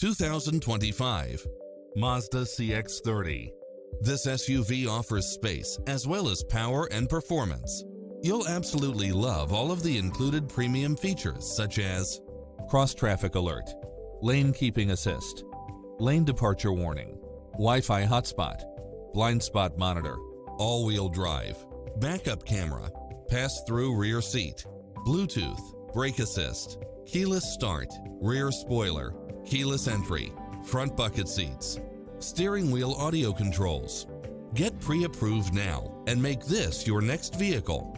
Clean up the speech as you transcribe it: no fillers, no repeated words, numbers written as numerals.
2025 Mazda CX-30. This SUV offers space as well as power and performance. You'll absolutely love all of the included premium features such as cross-traffic alert, lane keeping assist, lane departure warning, Wi-Fi hotspot, blind spot monitor, all-wheel drive, backup camera, pass-through rear seat, Bluetooth, brake assist, keyless start, rear spoiler, keyless entry, front bucket seats, steering wheel audio controls. Get pre-approved now and make this your next vehicle.